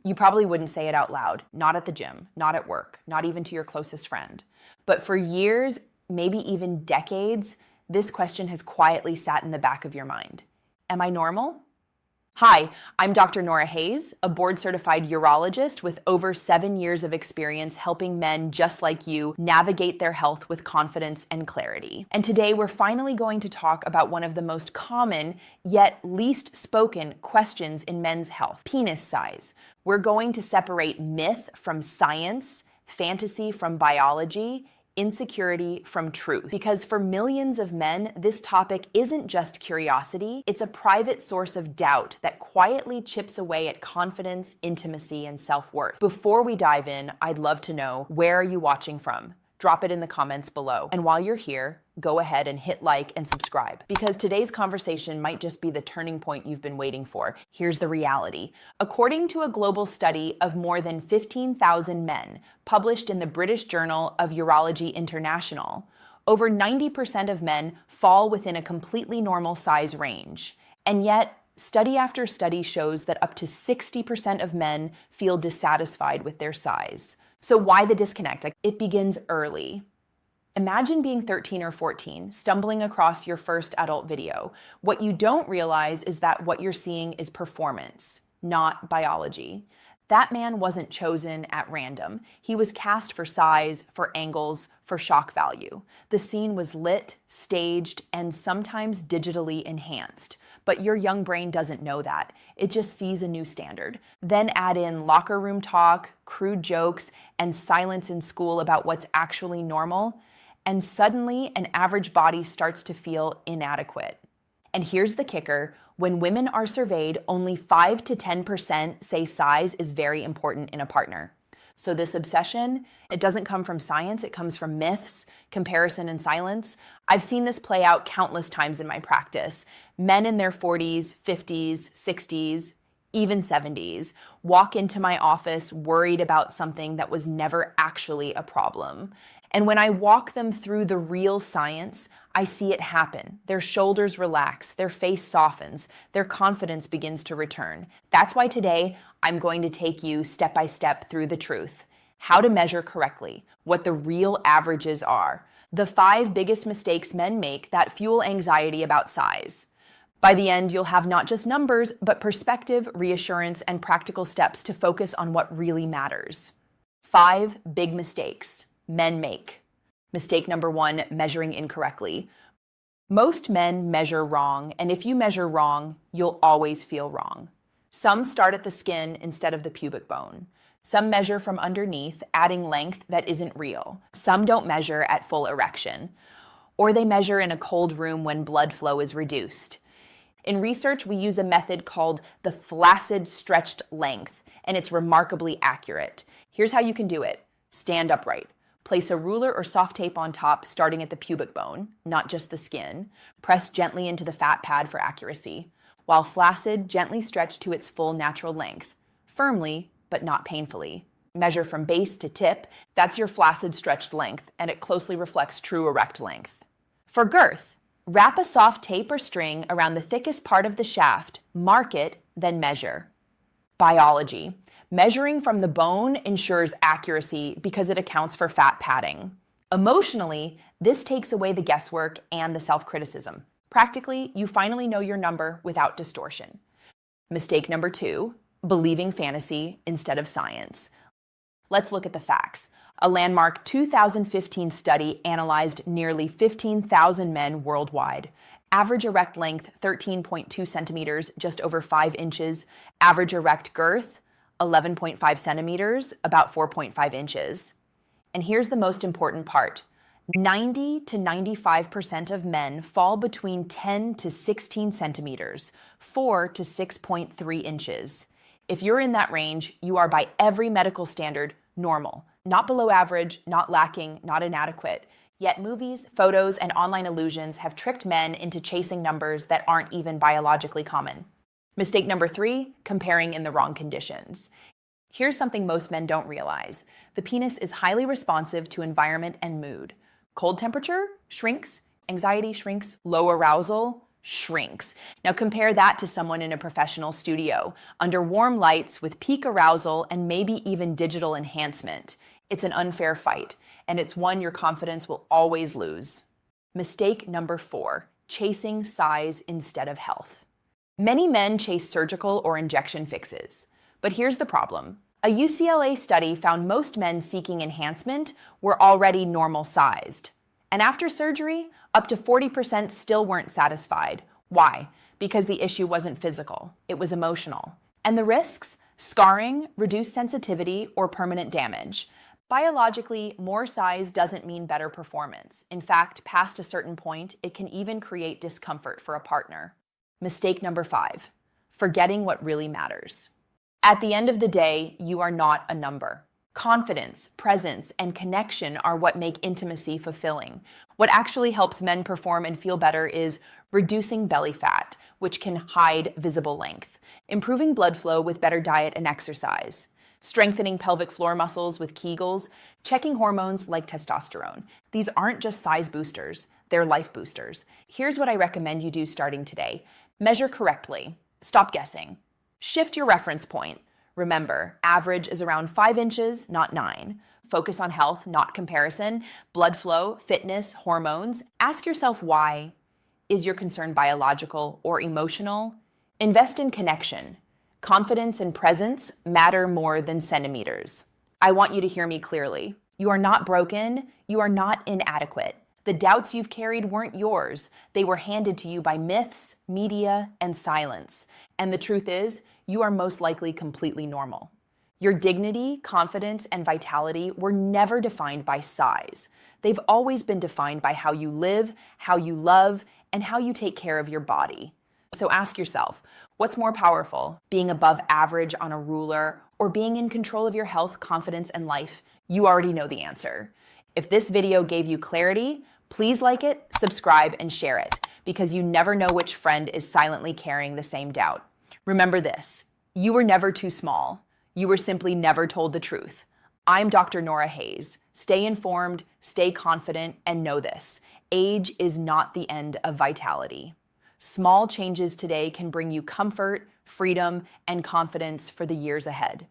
You probably wouldn't say it out loud, not at the gym, not at work, not even to your closest friend. But for years, maybe even decades, this question has quietly sat in the back of your mind. Am I normal? Hi, I'm Dr. Nora Hayes, a board-certified urologist with over 7 years of experience helping men just like you navigate their health with confidence and clarity. And today we're finally going to talk about one of the most common, yet least spoken questions in men's health: penis size. We're going to separate myth from science, fantasy from biology, insecurity from truth. Because for millions of men, this topic isn't just curiosity, it's a private source of doubt that quietly chips away at confidence, intimacy, and self-worth. Before we dive in, I'd love to know, where are you watching from? Drop it in the comments below. And while you're here, go ahead and hit like and subscribe, because today's conversation might just be the turning point you've been waiting for. Here's the reality. According to a global study of more than 15,000 men published in the British Journal of Urology International, over 90% of men fall within a completely normal size range. And yet, study after study shows that up to 60% of men feel dissatisfied with their size. So why the disconnect? It begins early. Imagine being 13 or 14, stumbling across your first adult video. What you don't realize is that what you're seeing is performance, not biology. That man wasn't chosen at random. He was cast for size, for angles, for shock value. The scene was lit, staged, and sometimes digitally enhanced. But your young brain doesn't know that. It just sees a new standard. Then add in locker room talk, crude jokes, and silence in school about what's actually normal, and suddenly an average body starts to feel inadequate. And here's the kicker: when women are surveyed, only 5 to 10% say size is very important in a partner. So this obsession, it doesn't come from science, it comes from myths, comparison, and silence. I've seen this play out countless times in my practice. Men in their 40s, 50s, 60s, even 70s, walk into my office worried about something that was never actually a problem. And when I walk them through the real science, I see it happen. Their shoulders relax, their face softens, their confidence begins to return. That's why today I'm going to take you step by step through the truth: how to measure correctly, what the real averages are, the 5 biggest mistakes men make that fuel anxiety about size. By the end, you'll have not just numbers, but perspective, reassurance, and practical steps to focus on what really matters. 5 big mistakes men make. Mistake number 1, measuring incorrectly. Most men measure wrong, and if you measure wrong, you'll always feel wrong. Some start at the skin instead of the pubic bone. Some measure from underneath, adding length that isn't real. Some don't measure at full erection, or they measure in a cold room when blood flow is reduced. In research, we use a method called the flaccid stretched length, and it's remarkably accurate. Here's how you can do it. Stand upright. Place a ruler or soft tape on top, starting at the pubic bone, not just the skin. Press gently into the fat pad for accuracy. While flaccid, gently stretch to its full natural length. Firmly, but not painfully. Measure from base to tip. That's your flaccid stretched length, and it closely reflects true erect length. For girth, wrap a soft tape or string around the thickest part of the shaft, mark it, then measure. Biology. Measuring from the bone ensures accuracy because it accounts for fat padding. Emotionally, this takes away the guesswork and the self-criticism. Practically, you finally know your number without distortion. Mistake number 2, believing fantasy instead of science. Let's look at the facts. A landmark 2015 study analyzed nearly 15,000 men worldwide. Average erect length, 13.2 centimeters, just over 5 inches. Average erect girth, 11.5 centimeters, about 4.5 inches. And here's the most important part. 90 to 95% of men fall between 10 to 16 centimeters, 4 to 6.3 inches. If you're in that range, you are by every medical standard normal, not below average, not lacking, not inadequate. Yet movies, photos, and online illusions have tricked men into chasing numbers that aren't even biologically common. Mistake number 3, comparing in the wrong conditions. Here's something most men don't realize. The penis is highly responsive to environment and mood. Cold temperature shrinks, anxiety shrinks, low arousal shrinks. Now compare that to someone in a professional studio, under warm lights with peak arousal and maybe even digital enhancement. It's an unfair fight, and it's one your confidence will always lose. Mistake number 4, chasing size instead of health. Many men chase surgical or injection fixes, but here's the problem. A UCLA study found most men seeking enhancement were already normal-sized. And after surgery, up to 40% still weren't satisfied. Why? Because the issue wasn't physical, it was emotional. And the risks? Scarring, reduced sensitivity, or permanent damage. Biologically, more size doesn't mean better performance. In fact, past a certain point, it can even create discomfort for a partner. Mistake number 5, forgetting what really matters. At the end of the day, you are not a number. Confidence, presence, and connection are what make intimacy fulfilling. What actually helps men perform and feel better is reducing belly fat, which can hide visible length, improving blood flow with better diet and exercise, strengthening pelvic floor muscles with Kegels, checking hormones like testosterone. These aren't just size boosters, they're life boosters. Here's what I recommend you do starting today. Measure correctly. Stop guessing. Shift your reference point. Remember, average is around 5 inches, not 9. Focus on health, not comparison. Blood flow, fitness, hormones. Ask yourself why. Is your concern biological or emotional? Invest in connection. Confidence and presence matter more than centimeters. I want you to hear me clearly. You are not broken. You are not inadequate. The doubts you've carried weren't yours. They were handed to you by myths, media, and silence. And the truth is, you are most likely completely normal. Your dignity, confidence, and vitality were never defined by size. They've always been defined by how you live, how you love, and how you take care of your body. So ask yourself, what's more powerful, being above average on a ruler or being in control of your health, confidence, and life? You already know the answer. If this video gave you clarity, please like it, subscribe, and share it, because you never know which friend is silently carrying the same doubt. Remember this, you were never too small. You were simply never told the truth. I'm Dr. Nora Hayes. Stay informed, stay confident, and know this, age is not the end of vitality. Small changes today can bring you comfort, freedom, and confidence for the years ahead.